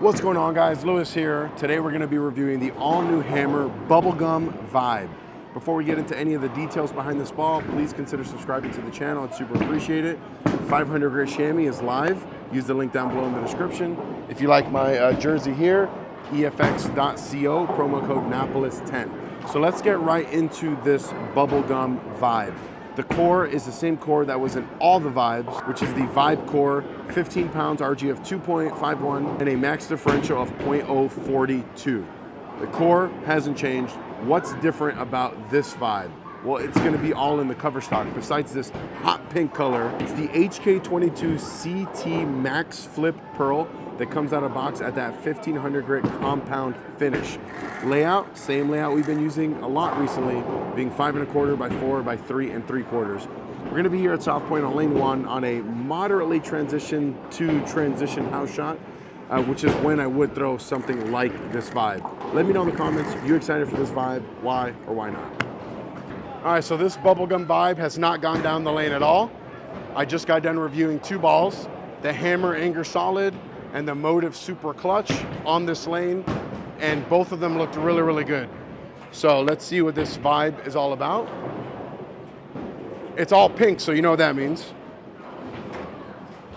What's going on, guys? Lewis here. Today we're going to be reviewing the all-new Hammer Bubblegum Vibe. Before we get into any of the details behind this ball, please consider subscribing to the channel. I'd super appreciate it. 500 grit chamois is live. Use the link down below in the description. If you like my jersey here, efx.co, promo code Napoles 10. So let's get right into this Bubblegum Vibe. The core is the same core that was in all the Vibes, which is the Vibe core, 15 pounds, RGF 2.51, and a max differential of 0.042. The core hasn't changed. What's different about this Vibe? Well, it's going to be all in the cover stock. Besides this hot pink color, it's the HK22 CT Max Flip Pearl that comes out of box at that 1500 grit compound finish. Layout, same layout we've been using a lot recently, being 5 1/4 by 4 by 3 3/4. We're going to be here at South Point on lane 1 on a moderately transition to transition house shot, which is when I would throw something like this Vibe. Let me know in the comments, you excited for this Vibe? Why or why not? All right, so this Bubblegum Vibe has not gone down the lane at all. I just got done reviewing two balls, the Hammer Anger Solid and the Motive Super Clutch on this lane, and both of them looked really, really good. So let's see what this Vibe is all about. It's all pink, so you know what that means.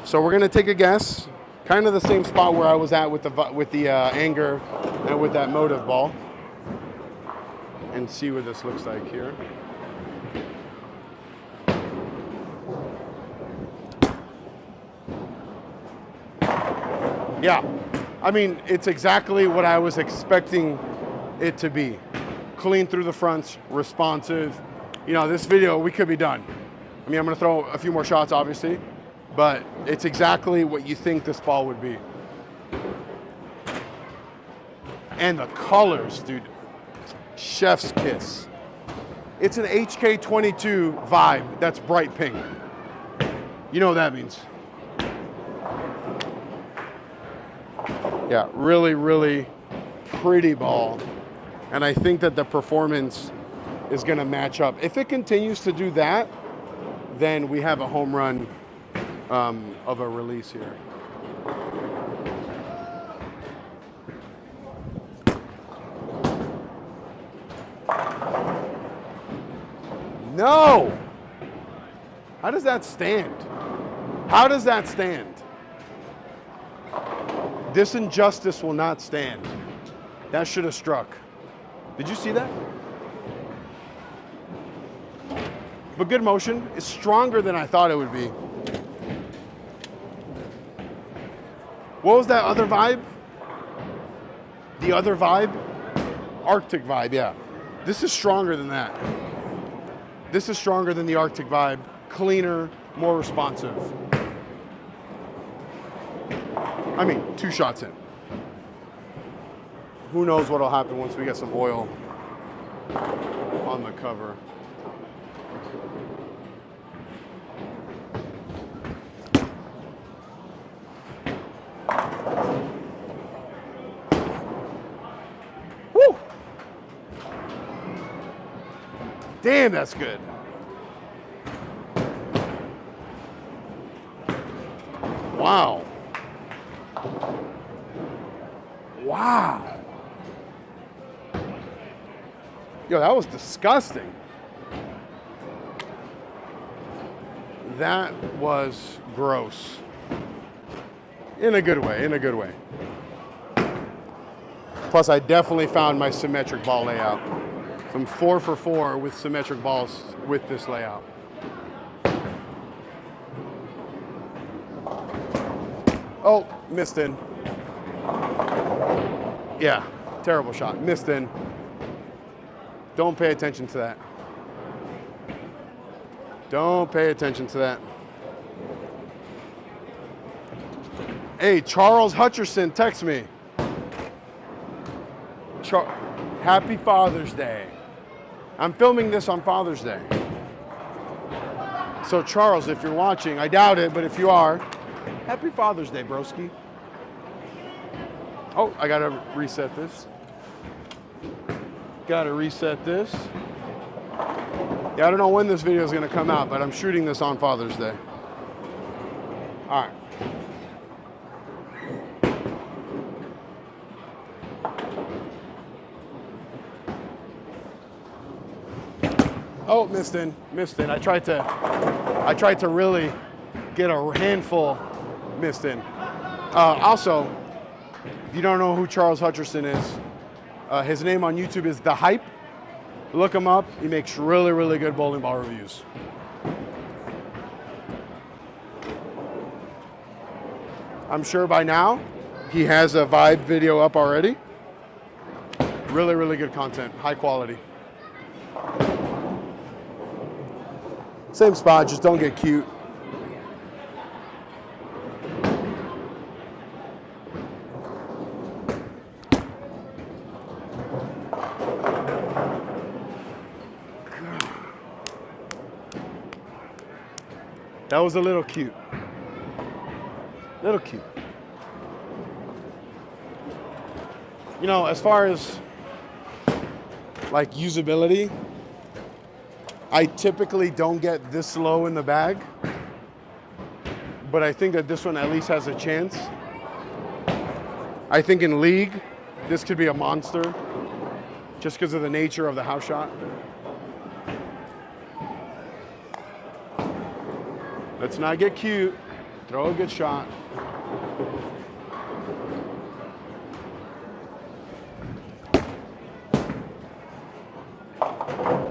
So we're gonna take a guess, kind of the same spot where I was at with the Anger and with that Motive ball, and see what this looks like here. Yeah, I mean, it's exactly what I was expecting it to be. Clean through the fronts, responsive. You know, this video, we could be done. I mean, I'm gonna throw a few more shots, obviously, but it's exactly what you think this ball would be. And the colors, dude, chef's kiss. It's an HK22 Vibe that's bright pink. You know what that means. Yeah, really, really pretty ball. And I think that the performance is gonna match up. If it continues to do that, then we have a home run of a release here. No! How does that stand? How does that stand? This injustice will not stand. That should have struck. Did you see that? But good motion. It's stronger than I thought it would be. What was that other Vibe? The other Vibe? Arctic Vibe, yeah. This is stronger than that. This is stronger than the Arctic Vibe. Cleaner, more responsive. I mean, 2 shots in. Who knows what'll happen once we get some oil on the cover. Woo! Damn, that's good. Wow. Wow. Yo, that was disgusting. That was gross. In a good way, in a good way. Plus, I definitely found my symmetric ball layout. So I'm 4 for 4 with symmetric balls with this layout. Oh, missed in. Yeah, terrible shot. Missed in. Don't pay attention to that. Don't pay attention to that. Hey, Charles Hutcherson, text me. Happy Father's Day. I'm filming this on Father's Day. So Charles, if you're watching, I doubt it, but if you are, happy Father's Day, broski. Oh, I gotta reset this. Gotta reset this. Yeah, I don't know when this video is gonna come out, but I'm shooting this on Father's Day. All right. Oh, missed in. I tried to really get a handful, missed in. Also, if you don't know who Charles Hutcherson is, his name on YouTube is The Hype. Look him up. He makes really, really good bowling ball reviews. I'm sure by now he has a Vibe video up already. Really, really good content, high quality. Same spot, just don't get cute. That was a little cute. Little cute. You know, as far as like usability, I typically don't get this low in the bag, but I think that this one at least has a chance. I think in league, this could be a monster just because of the nature of the house shot. Let's not get cute. Throw a good shot.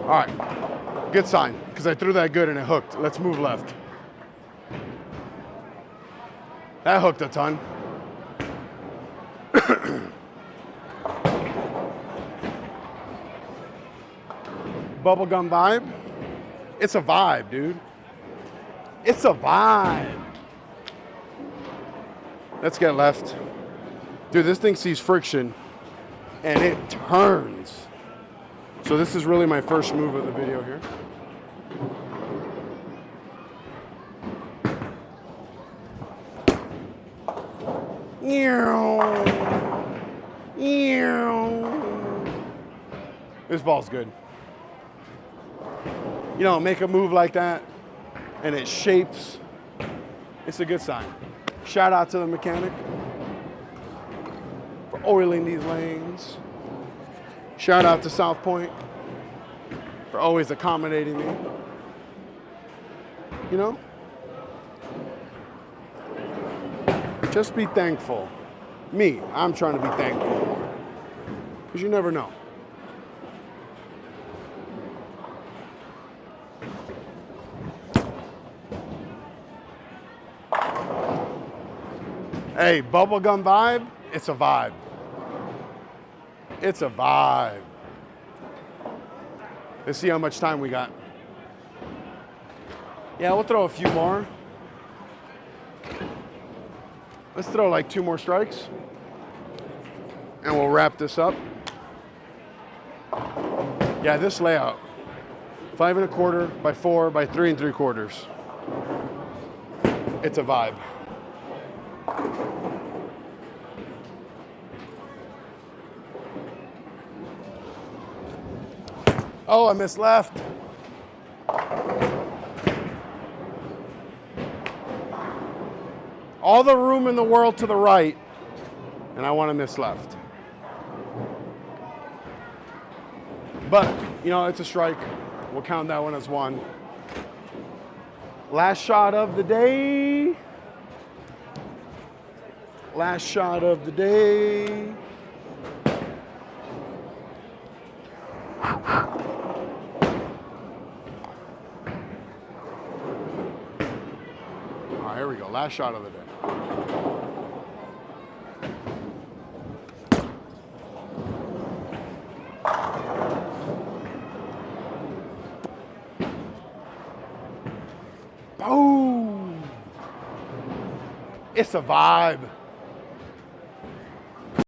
All right, good sign, because I threw that good and it hooked. Let's move left. That hooked a ton. Bubblegum vibe. It's a vibe, dude. It's a vibe. Let's get left. Dude, this thing sees friction and it turns. So this is really my first move of the video here. This ball's good. You know, make a move like that and it shapes. It's a good sign. Shout out to the mechanic for oiling these lanes. Shout out to South Point for always accommodating me. You know? Just be thankful. Me, I'm trying to be thankful. Because you never know. Hey, bubblegum vibe, it's a vibe. It's a vibe. Let's see how much time we got. Yeah, we'll throw a few more. Let's throw like 2 more strikes. And we'll wrap this up. Yeah, this layout. 5 1/4 by 4 by 3 3/4. It's a vibe. Oh, I missed left. All the room in the world to the right, and I want to miss left. But, you know, it's a strike. We'll count that one as one. Last shot of the day. Last shot of the day. All right, here we go. Last shot of the day. Boom! It's a vibe.